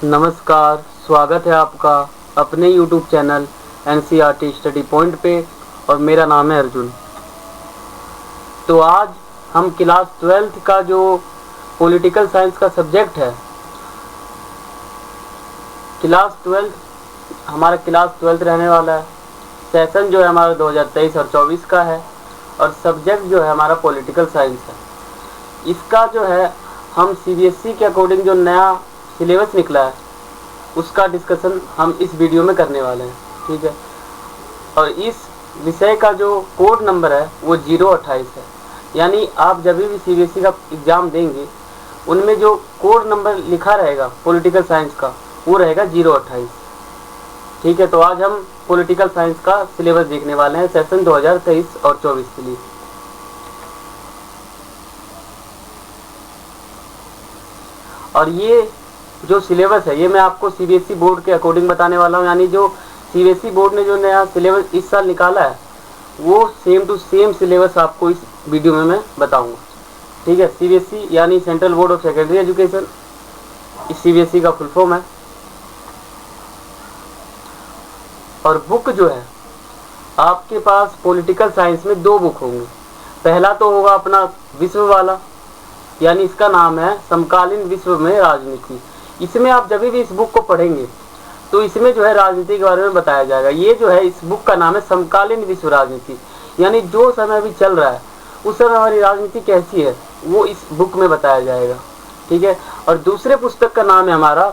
नमस्कार, स्वागत है आपका अपने YouTube channel NCERT study point पे और मेरा नाम है अर्जुन। तो आज हम क्लास 12th का जो पॉलिटिकल साइंस का सब्जेक्ट है, हमारा क्लास 12th रहने वाला है। सेशन जो है हमारा 2023 और 24 का है और सब्जेक्ट जो है हमारा पॉलिटिकल साइंस है। इसका जो है हम CBSE के अकॉर्डिंग जो नया सिलेबस निकला है उसका डिस्कशन हम इस वीडियो में करने वाले हैं, ठीक है। और इस विषय का जो कोड नंबर है वो 028 है। यानी आप जब भी CBSE का एग्ज़ाम देंगे उनमें जो कोड नंबर लिखा रहेगा पॉलिटिकल साइंस का वो रहेगा 028, ठीक है। तो आज हम पॉलिटिकल साइंस का सिलेबस देखने वाले हैं सेशन 2023 और 24 के लिए। और ये जो सिलेबस है ये मैं आपको CBSE बोर्ड के अकॉर्डिंग बताने वाला हूँ। यानी जो CBSE बोर्ड ने जो नया सिलेबस इस साल निकाला है वो सेम टू सेम सिलेबस आपको इस वीडियो में मैं बताऊंगा, ठीक है। CBSE यानी central board of secondary education, इस CBSE का फुल फॉर्म है। और बुक जो है आपके पास पॉलिटिकल साइंस में 2 बुक होंगे। पहला तो होगा अपना विश्व वाला, यानी इसका नाम है समकालीन विश्व में राजनीति। इसमें आप जब भी इस बुक को पढ़ेंगे तो इसमें जो है राजनीति के बारे में बताया जाएगा। ये जो है इस बुक का नाम है समकालीन विश्व राजनीति, यानी जो समय अभी चल रहा है उस समय हमारी राजनीति कैसी है वो इस बुक में बताया जाएगा, ठीक है। और दूसरे पुस्तक का नाम है हमारा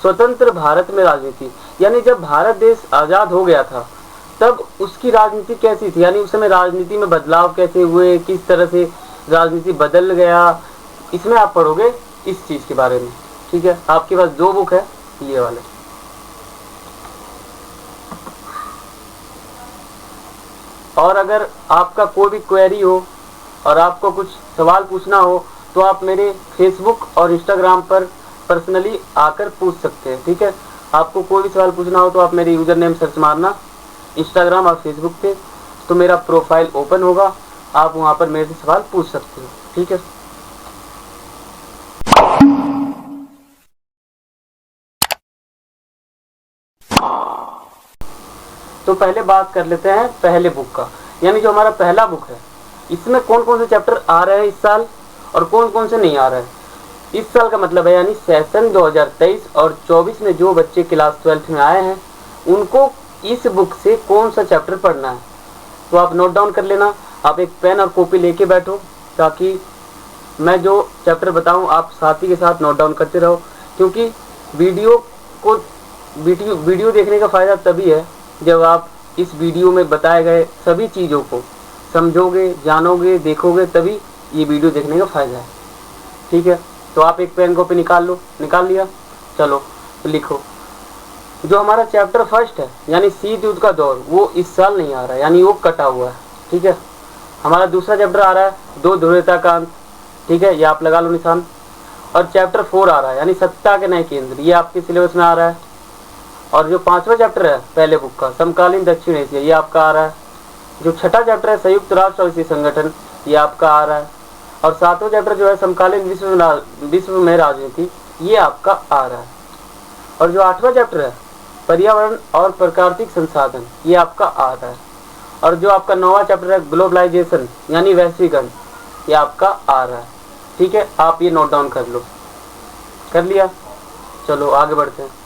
स्वतंत्र भारत में राजनीति, यानी जब भारत देश आज़ाद हो गया था तब उसकी राजनीति कैसी थी, यानी उस समय राजनीति में बदलाव कैसे हुए, किस तरह से राजनीति बदल गया, इसमें आप पढ़ोगे इस चीज़ के बारे में, ठीक है। आपके पास 2 बुक है ये वाले। और अगर आपका कोई भी क्वेरी हो और आपको कुछ सवाल पूछना हो तो आप मेरे फेसबुक और इंस्टाग्राम पर पर्सनली आकर पूछ सकते हैं, ठीक है। आपको कोई भी सवाल पूछना हो तो आप मेरे यूज़र नेम सर्च मारना इंस्टाग्राम और फेसबुक पे, तो मेरा प्रोफाइल ओपन होगा, आप वहाँ पर मेरे से सवाल पूछ सकते हो, ठीक है। तो पहले बात कर लेते हैं पहले बुक का, यानी जो हमारा पहला बुक है इसमें कौन कौन से चैप्टर आ रहे हैं इस साल और कौन कौन से नहीं आ रहे हैं। इस साल का मतलब है यानी सेशन 2023 और 24 में जो बच्चे क्लास 12th में आए हैं उनको इस बुक से कौन सा चैप्टर पढ़ना है, तो आप नोट डाउन कर लेना। आप एक पेन और कॉपी लेके बैठो ताकि मैं जो चैप्टर बताऊं आप साथी के साथ नोट डाउन करते रहो, क्योंकि वीडियो देखने का फ़ायदा तभी है जब आप इस वीडियो में बताए गए सभी चीज़ों को समझोगे, जानोगे, देखोगे, तभी ये वीडियो देखने का फ़ायदा है, ठीक है। तो आप एक पेन कॉपी निकाल लिया, चलो तो लिखो। जो हमारा चैप्टर फर्स्ट है यानी शीत युद्ध का दौर वो इस साल नहीं आ रहा है, यानी वो कटा हुआ है, ठीक है। हमारा दूसरा चैप्टर आ रहा है 2 ध्रुवीयता का अंत, ठीक है, ये आप लगा लो निशान। और चैप्टर 4 आ रहा है यानी सत्ता के नए केंद्र, ये आपके सिलेबस में आ रहा है। और जो 5वां चैप्टर है पहले बुक का समकालीन दक्षिण एशिया, ये आपका आ रहा है। जो 6ठा चैप्टर है संयुक्त राष्ट्र और इसी संगठन, ये आपका आ रहा है। और 7वां चैप्टर जो है समकालीन विश्व में राजनीति, ये आपका आ रहा है। और जो 8वां चैप्टर है पर्यावरण और प्राकृतिक संसाधन, ये आपका आ रहा है। और जो आपका 9वां चैप्टर है ग्लोबलाइजेशन यानी वैश्वीकरण, ये आपका आ रहा है, ठीक है। आप ये नोट डाउन कर लो। कर लिया, चलो आगे बढ़ते हैं।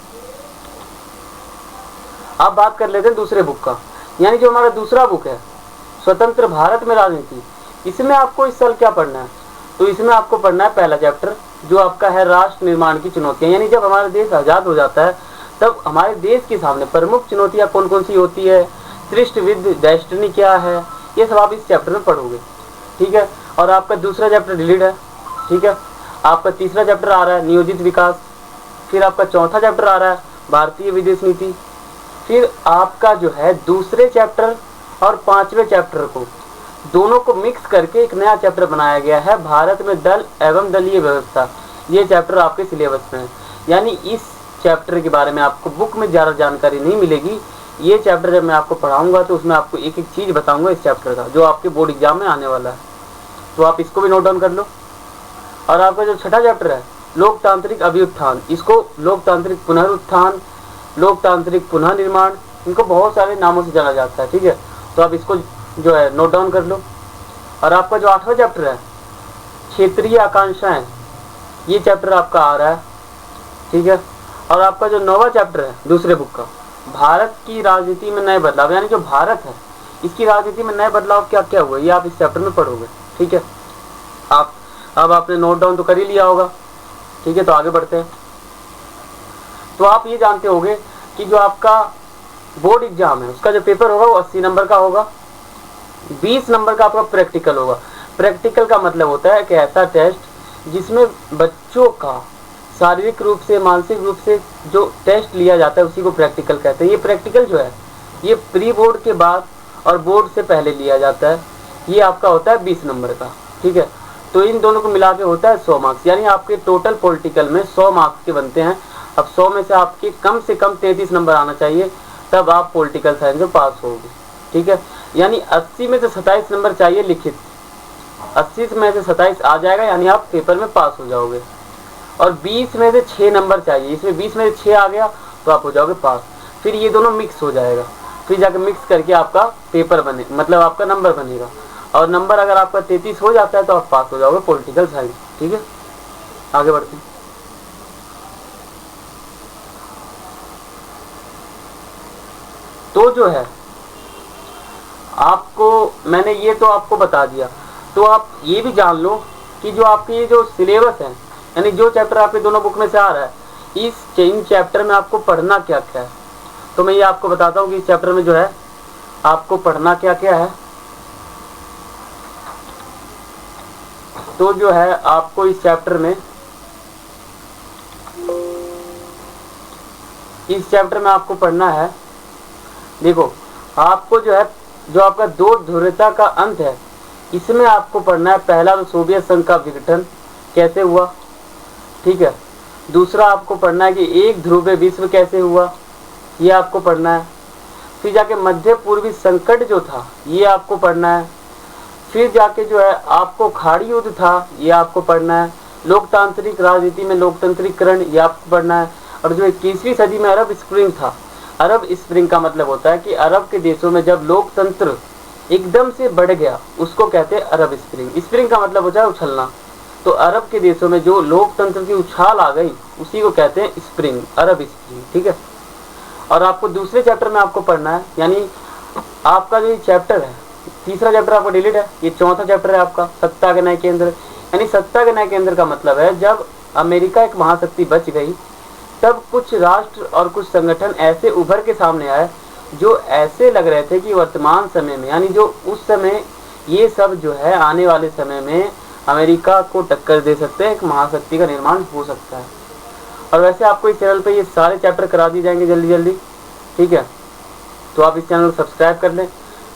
अब बात कर लेते हैं दूसरे बुक का, यानी जो हमारा दूसरा बुक है स्वतंत्र भारत में राजनीति। इसमें आपको इस साल क्या पढ़ना है, तो इसमें आपको पढ़ना है पहला चैप्टर जो आपका है राष्ट्र निर्माण की चुनौतियां, यानी जब हमारा देश आज़ाद हो जाता है तब हमारे देश के सामने प्रमुख चुनौतियां कौन कौन सी होती है, श्रेष्ठ विद डेस्टिनी क्या है, ये सब आप इस चैप्टर में पढ़ोगे, ठीक है। और आपका दूसरा चैप्टर डिलीट है, ठीक है। आपका तीसरा चैप्टर आ रहा है नियोजित विकास। फिर आपका चौथा चैप्टर आ रहा है भारतीय विदेश नीति। फिर आपका जो है दूसरे चैप्टर और 5वें चैप्टर को दोनों को मिक्स करके एक नया चैप्टर बनाया गया है भारत में दल एवं दलीय व्यवस्था। ये चैप्टर आपके सिलेबस में है, यानी इस चैप्टर के बारे में आपको बुक में ज़्यादा जानकारी नहीं मिलेगी। ये चैप्टर जब मैं आपको पढ़ाऊंगा तो उसमें आपको एक एक चीज़ बताऊंगा इस चैप्टर का जो आपके बोर्ड एग्जाम में आने वाला है, तो आप इसको भी नोट डाउन कर लो। और आपका जो 6ठा चैप्टर है लोकतांत्रिक अभ्युत्थान, इसको लोकतांत्रिक पुनरुत्थान, लोकतांत्रिक पुनः निर्माण, इनको बहुत सारे नामों से जाना जाता है। ठीक है, तो आप इसको जो है नोट डाउन कर लो। और आपका जो 8वां चैप्टर है क्षेत्रीय आकांक्षाएं, ये चैप्टर आपका आ रहा है। ठीक है, और आपका जो 9वां चैप्टर है दूसरे बुक का, भारत की राजनीति में नए बदलाव, यानी जो भारत है इसकी राजनीति में नए बदलाव क्या क्या हुए, ये आप इस चैप्टर में पढ़ोगे। ठीक है, आप अब आपने नोट डाउन तो कर ही लिया होगा। ठीक है, तो आगे बढ़ते हैं। तो आप ये जानते होंगे कि जो आपका बोर्ड एग्जाम है उसका जो पेपर होगा वो 80 नंबर का होगा, 20 नंबर का आपका प्रैक्टिकल होगा। प्रैक्टिकल का मतलब होता है कि ऐसा टेस्ट जिसमें बच्चों का शारीरिक रूप से मानसिक रूप से जो टेस्ट लिया जाता है उसी को प्रैक्टिकल कहते हैं। ये प्रैक्टिकल जो है ये प्री बोर्ड के बाद और बोर्ड से पहले लिया जाता है। ये आपका होता है 20 नंबर का। ठीक है, तो इन दोनों को मिला के होता है 100 मार्क्स, यानी आपके टोटल पॉलिटिकल में 100 मार्क्स के बनते हैं। अब 100 में से आपके कम से कम 33 नंबर आना चाहिए, तब आप पॉलिटिकल साइंस में पास होगे। ठीक है, यानी 80 में से 27 नंबर चाहिए लिखित, 80 में से 27 आ जाएगा यानी आप पेपर में पास हो जाओगे। और 20 में से 6 नंबर चाहिए, इसमें 20 में से 6 आ गया तो आप हो जाओगे पास। फिर ये दोनों मिक्स हो जाएगा, फिर जाकर मिक्स करके आपका पेपर बने, मतलब आपका नंबर बनेगा। और नंबर अगर आपका 33 हो जाता है तो आप पास हो जाओगे पॉलिटिकल साइंस। ठीक है, आगे बढ़ते हैं। तो जो है आपको मैंने ये तो आपको बता दिया, तो आप ये भी जान लो कि जो आपके ये जो सिलेबस है, यानी जो चैप्टर आपके दोनों बुक में से आ रहा है, इन चैप्टर में आपको पढ़ना क्या क्या है। तो मैं ये आपको बताता हूँ कि इस चैप्टर में जो है आपको पढ़ना क्या क्या है। तो जो है आपको इस चैप्टर में आपको पढ़ना है, देखो आपको जो है जो आपका दो ध्रुवता का अंत है इसमें आपको पढ़ना है। पहला तो सोवियत संघ का विघटन कैसे हुआ, ठीक है। दूसरा आपको पढ़ना है कि एक ध्रुवीय विश्व कैसे हुआ, ये आपको पढ़ना है। फिर जाके मध्य पूर्वी संकट जो था ये आपको पढ़ना है। फिर जाके जो है आपको खाड़ी युद्ध था ये आपको पढ़ना है। लोकतांत्रिक राजनीति में लोकतंत्रीकरण ये आपको पढ़ना है। और जो 21वीं सदी में अरब स्प्रिंग था, अरब स्प्रिंग का मतलब होता है कि अरब के देशों में जब लोकतंत्र एकदम से बढ़ गया उसको कहते हैं अरब स्प्रिंग। स्प्रिंग का मतलब होता है उछलना, तो अरब के देशों में जो लोकतंत्र की उछाल आ गई उसी को कहते हैं स्प्रिंग, अरब स्प्रिंग, ठीक है। और आपको दूसरे चैप्टर में आपको पढ़ना है, यानी आपका जो चैप्टर है तीसरा चैप्टर आपका डिलीट है, ये चौथा चैप्टर है आपका सत्ता के नए केंद्र। यानी सत्ता के नए केंद्र का मतलब है जब अमेरिका एक महाशक्ति बच गई तब कुछ राष्ट्र और कुछ संगठन ऐसे उभर के सामने आए जो ऐसे लग रहे थे कि वर्तमान समय में, यानी जो उस समय ये सब जो है आने वाले समय में अमेरिका को टक्कर दे सकते हैं, एक महाशक्ति का निर्माण हो सकता है। और वैसे आपको इस चैनल पे ये सारे चैप्टर करा दिए जाएंगे जल्दी जल्दी, ठीक है। तो आप इस चैनल को सब्सक्राइब कर लें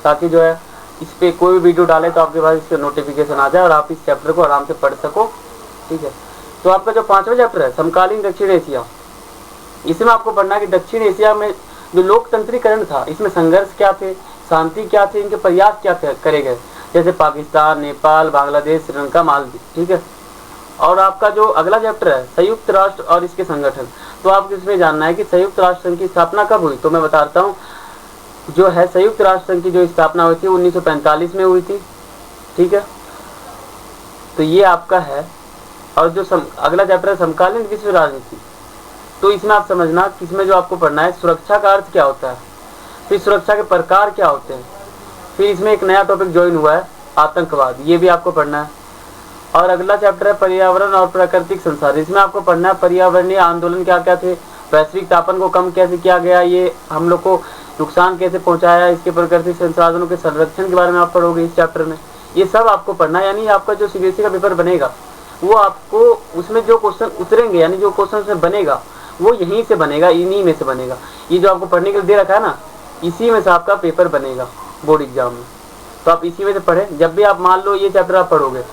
ताकि जो है इस पर कोई भी वीडियो डाले तो आपके पास इसका नोटिफिकेशन आ जाए और आप इस चैप्टर को आराम से पढ़ सको, ठीक है। तो आपका जो 5वां चैप्टर है समकालीन दक्षिण एशिया, इसमें आपको पढ़ना है कि दक्षिण एशिया में जो लोकतंत्रीकरण था इसमें संघर्ष क्या थे, शांति क्या थे, इनके प्रयास क्या करे गए, जैसे पाकिस्तान, नेपाल, बांग्लादेश, श्रीलंका, मालदीव, ठीक है। और आपका जो अगला चैप्टर है संयुक्त राष्ट्र और इसके संगठन, तो आपको इसमें जानना है कि संयुक्त राष्ट्र संघ की स्थापना कब हुई। तो मैं बताता हूँ, जो है संयुक्त राष्ट्र संघ की जो स्थापना हुई थी 1945 में हुई थी, ठीक है। तो ये आपका है। और जो अगला चैप्टर है समकालीन विश्व राजनीति, तो इसमें आप समझना कि इसमें जो आपको पढ़ना है सुरक्षा का अर्थ क्या होता है, फिर सुरक्षा के प्रकार क्या होते हैं, फिर इसमें एक नया टॉपिक ज्वाइन हुआ है आतंकवाद, ये भी आपको पढ़ना है। और अगला चैप्टर है पर्यावरण और प्राकृतिक संसाधन, इसमें आपको पढ़ना है पर्यावरणीय आंदोलन क्या क्या थे, वैश्विक तापन को कम कैसे किया गया, ये हम लोग को नुकसान कैसे पहुंचाया, इसके प्राकृतिक संसाधनों के संरक्षण के बारे में आप पढ़ोगे इस चैप्टर में। ये सब आपको पढ़ना है। यानी आपका जो सीबीएसई का पेपर बनेगा वो आपको उसमें जो क्वेश्चन उतरेंगे, यानी जो क्वेश्चन उसमें बनेगा वो यहीं से बनेगा, इन्हीं में से बनेगा। ये जो आपको पढ़ने के लिए दे रखा है ना, इसी में से आपका पेपर बनेगा बोर्ड एग्जाम में। तो आप इसी में से पढ़ें। जब भी आप मान लो ये चैप्टर आप पढ़ोगे,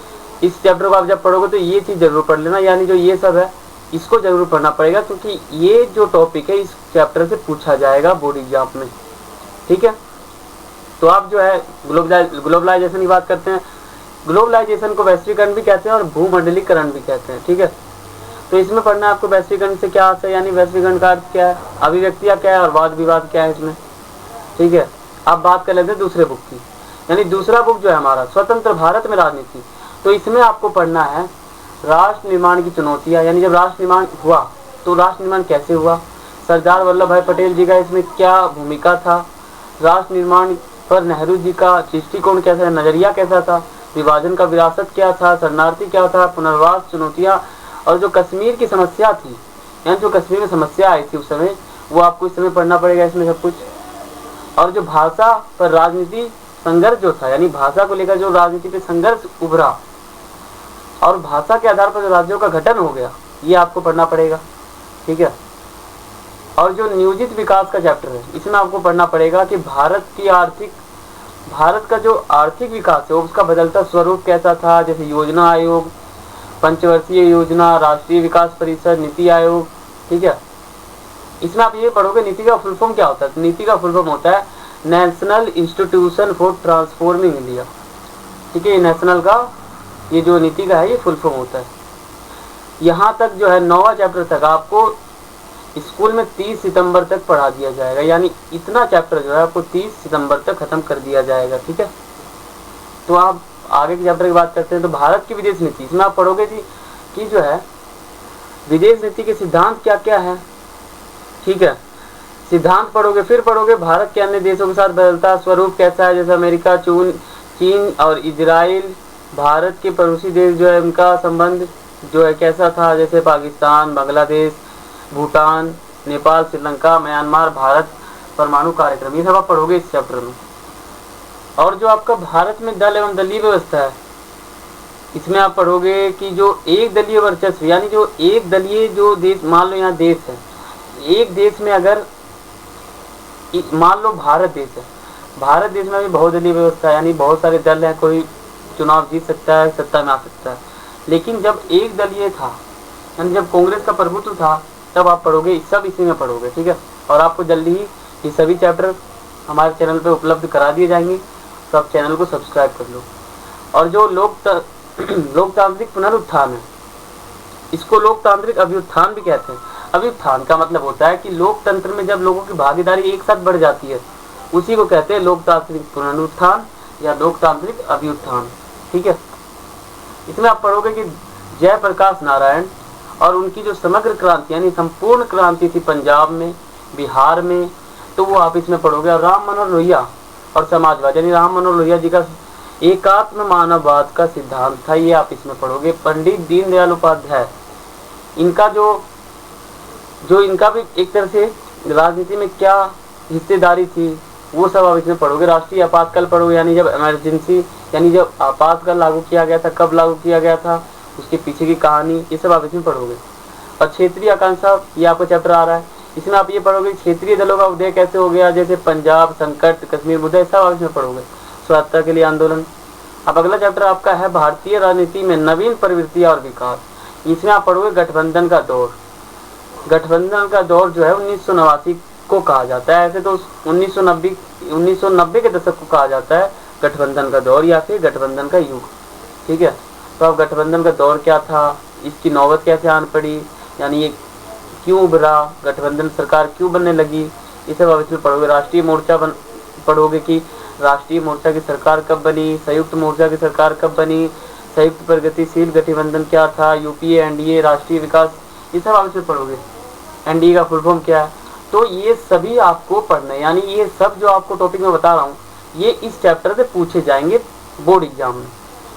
इस चैप्टर को आप जब पढ़ोगे तो ये चीज़ जरूर पढ़ लेना, यानी जो ये सब है इसको जरूर पढ़ना पड़ेगा, क्योंकि ये जो टॉपिक है इस चैप्टर से पूछा जाएगा बोर्ड एग्जाम में, ठीक है। तो आप जो है ग्लोबलाइजेशन की बात करते हैं। ग्लोबलाइजेशन को वैश्वीकरण भी कहते हैं और भूमंडलीकरण भी कहते हैं, ठीक है। तो तो इसमें पढ़ना है आपको वैश्विक गणित से क्या आता है, यानी वैश्विक गणित का अर्थ क्या है, अभिव्यक्तियाँ क्या है और वाद विवाद क्या है इसमें। ठीक है, अब बात कर लेते हैं दूसरे बुक की, यानी दूसरा बुक जो है हमारा स्वतंत्र भारत में राजनीति। तो इसमें आपको पढ़ना है राष्ट्र निर्माण की चुनौतियाँ, यानी जब राष्ट्र निर्माण हुआ तो राष्ट्र निर्माण कैसे हुआ, सरदार वल्लभ भाई पटेल जी का इसमें क्या भूमिका था, राष्ट्र निर्माण पर नेहरू जी का दृष्टिकोण कैसा, नजरिया कैसा था, विभाजन का विरासत क्या था, शरणार्थी क्या था, पुनर्वास, चुनौतियाँ, और जो कश्मीर की समस्या थी, यानी जो कश्मीर में समस्या आई थी उस समय, वो आपको इस समय पढ़ना पड़ेगा इसमें सब कुछ। और जो भाषा पर राजनीति संघर्ष जो था, यानी भाषा को लेकर जो राजनीति पे संघर्ष उभरा और भाषा के आधार पर जो राज्यों का गठन हो गया, ये आपको पढ़ना पड़ेगा। ठीक है, और जो नियोजित विकास का चैप्टर है, इसमें आपको पढ़ना पड़ेगा कि भारत का जो आर्थिक विकास है उसका बदलता स्वरूप कैसा था, जैसे योजना आयोग, पंचवर्षीय योजना, राष्ट्रीय विकास परिषद, नीति आयोग। ठीक है, इसमें आप ये पढ़ोगे नीति का फुल फॉर्म क्या होता है। नीति का फुल फॉर्म होता है national institution for transforming India. ठीक है, नेशनल का ये जो नीति का है ये फुल फॉर्म होता है। यहाँ तक जो है 9वां चैप्टर तक आपको स्कूल में 30 सितंबर तक पढ़ा दिया जाएगा, यानी इतना चैप्टर जो है आपको 30 सितंबर तक खत्म कर दिया जाएगा। ठीक है, तो आप आगे के चैप्टर की बात करते हैं। तो भारत की विदेश नीति, इसमें आप पढ़ोगे कि जो है विदेश नीति के सिद्धांत क्या क्या है। ठीक है, सिद्धांत पढ़ोगे, फिर पढ़ोगे भारत के अन्य देशों के साथ बदलता स्वरूप कैसा है, जैसे अमेरिका, चीन और इजराइल, भारत के पड़ोसी देश जो है उनका संबंध जो है कैसा था, जैसे पाकिस्तान, बांग्लादेश, भूटान, नेपाल, श्रीलंका, म्यांमार, भारत परमाणु कार्यक्रम, ये सब आप पढ़ोगे इस चैप्टर में। और जो आपका भारत में दल एवं दलीय व्यवस्था है, इसमें आप पढ़ोगे कि जो एक दलीय वर्चस्व, यानी जो एक दलीय जो देश, मान लो यहाँ देश है, एक देश में अगर मान लो भारत देश है, भारत देश में भी बहुदलीय व्यवस्था है, यानी बहुत सारे दल हैं, कोई चुनाव जीत सकता है, सत्ता में आ सकता है। लेकिन जब एक दलीय था, यानी जब कांग्रेस का प्रभुत्व था, तब आप पढ़ोगे, सब इसी में पढ़ोगे। ठीक है, और आपको जल्दी ही ये सभी चैप्टर हमारे चैनल पे उपलब्ध करा दिए जाएंगे, तो आप चैनल को सब्सक्राइब कर लो। और जो लोकतांत्रिक पुनरुत्थान है, इसको लोकतांत्रिक अभ्युत्थान भी कहते हैं। अभ्युत्थान का मतलब होता है कि लोकतंत्र में जब लोगों की भागीदारी एक साथ बढ़ जाती है, उसी को कहते हैं लोकतांत्रिक पुनरुत्थान या लोकतांत्रिक अभ्युत्थान। ठीक है, इसमें आप पढ़ोगे कि जयप्रकाश नारायण और उनकी जो समग्र क्रांति, यानी संपूर्ण क्रांति थी पंजाब में, बिहार में, तो वो आप इसमें पढ़ोगे। और राम मनोहर लोहिया और समाजवाद, यानी राम मनोहर लोहिया जी का एकात्म मानववाद का सिद्धांत था, ये आप इसमें पढ़ोगे। पंडित दीनदयाल उपाध्याय, इनका जो इनका भी एक तरह से राजनीति में क्या हिस्सेदारी थी, वो सब आप इसमें पढ़ोगे। राष्ट्रीय आपातकाल पढ़ोगे, यानी जब इमरजेंसी, यानी जब आपातकाल लागू किया गया था, कब लागू किया गया था, उसके पीछे की कहानी, ये सब आप इसमें पढ़ोगे। और क्षेत्रीय आकांक्षा, ये आपका चैप्टर आ रहा है, इसमें आप ये पढ़ोगे क्षेत्रीय दलों का उदय कैसे हो गया, जैसे पंजाब संकट, कश्मीर मुद्दा, सब आप इसमें पढ़ोगे। स्वायत्तता के लिए आंदोलन। अब अगला चैप्टर आपका है भारतीय राजनीति में नवीन प्रवृत्तियां और विकास। इसमें आप पढ़ोगे गठबंधन का दौर। गठबंधन का दौर जो है 1989 को कहा जाता है, ऐसे तो 1990 के दशक को कहा जाता है गठबंधन का दौर या फिर गठबंधन का युग। ठीक है, तो अब गठबंधन का दौर क्या था, इसकी नौबत कैसे आन पड़ी, यानी ये क्यों उभरा, गठबंधन सरकार क्यों बनने लगी, ये सब आप इसमें पढ़ोगे। राष्ट्रीय मोर्चा पढ़ोगे कि राष्ट्रीय मोर्चा की सरकार कब बनी, संयुक्त मोर्चा की सरकार कब बनी, संयुक्त प्रगतिशील गठबंधन क्या था, यूपीए, एनडीए, राष्ट्रीय विकास, ये सब आप इसमें पढ़ोगे। एनडीए का फुल फॉर्म क्या है, तो ये सभी आपको पढ़ना है, यानी ये सब जो आपको टॉपिक में बता रहा हूँ ये इस चैप्टर से पूछे जाएंगे बोर्ड एग्जाम में,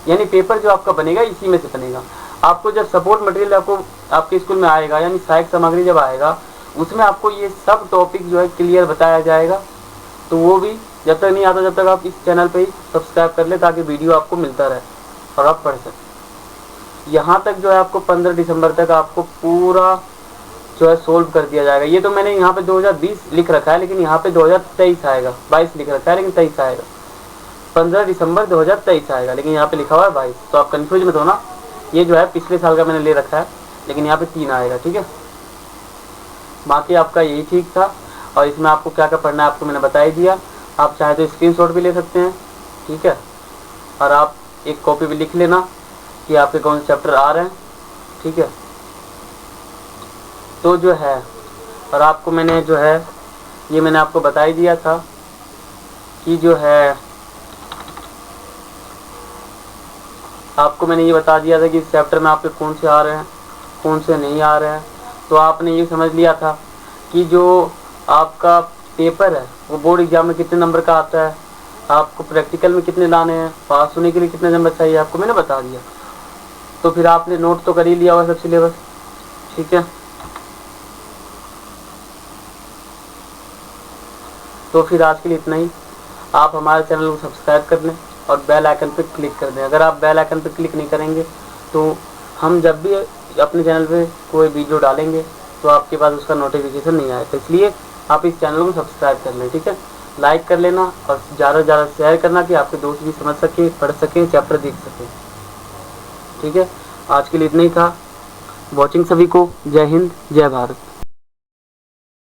यानी पेपर जो आपका बनेगा इसी में से बनेगा। आपको जब सपोर्ट मटेरियल आपको आपके स्कूल में आएगा, यानी सहायक सामग्री जब आएगा, उसमें आपको ये सब टॉपिक जो है क्लियर बताया जाएगा। तो वो भी जब तक नहीं आता, जब तक आप इस चैनल पे ही सब्सक्राइब कर ले, ताकि वीडियो आपको मिलता रहे और आप पढ़ सकें। यहाँ तक जो है आपको 15 दिसंबर तक आपको पूरा जो है सोल्व कर दिया जाएगा। ये तो मैंने यहाँ पे 2020 लिख रखा है, लेकिन यहाँ पे 2023 आएगा, 22 लिख रखा है लेकिन 23 आएगा, 15 दिसंबर 2023 आएगा, लेकिन यहाँ पे लिखा हुआ है 22, तो आप कंफ्यूज मत होना। ये जो है पिछले साल का मैंने ले रखा है, लेकिन यहाँ पे 3 आएगा। ठीक है, बाकी आपका यही ठीक था। और इसमें आपको क्या क्या पढ़ना है आपको मैंने बता ही दिया। आप चाहे तो स्क्रीनशॉट भी ले सकते हैं। ठीक है, और आप एक कॉपी भी लिख लेना कि आपके कौन से चैप्टर आ रहे हैं। ठीक है, तो जो है, और आपको मैंने जो है ये मैंने आपको बता ही दिया था कि जो है आपको मैंने ये बता दिया था कि इस चैप्टर में आपके कौन से आ रहे हैं, कौन से नहीं आ रहे हैं। तो आपने ये समझ लिया था कि जो आपका पेपर है वो बोर्ड एग्जाम में कितने नंबर का आता है, आपको प्रैक्टिकल में कितने लाने हैं, पास होने के लिए कितने नंबर चाहिए, आपको मैंने बता दिया। तो फिर आपने नोट तो कर ही लिया होगा सब सिलेबस, ठीक है। तो फिर आज के लिए इतना ही। आप हमारे चैनल को सब्सक्राइब कर लें और बेल आइकन पर क्लिक कर दें। अगर आप बेल आइकन पर क्लिक नहीं करेंगे तो हम जब भी अपने चैनल पे कोई वीडियो डालेंगे तो आपके पास उसका नोटिफिकेशन नहीं आएगा। इसलिए आप इस चैनल को सब्सक्राइब कर लें, ठीक है। लाइक कर लेना और ज़्यादा से ज़्यादा शेयर करना कि आपके दोस्त भी समझ सकें, पढ़ सकें, चैप्टर देख सकें, ठीक है। आज के लिए इतना ही था। वॉचिंग सभी को। जय हिंद, जय भारत।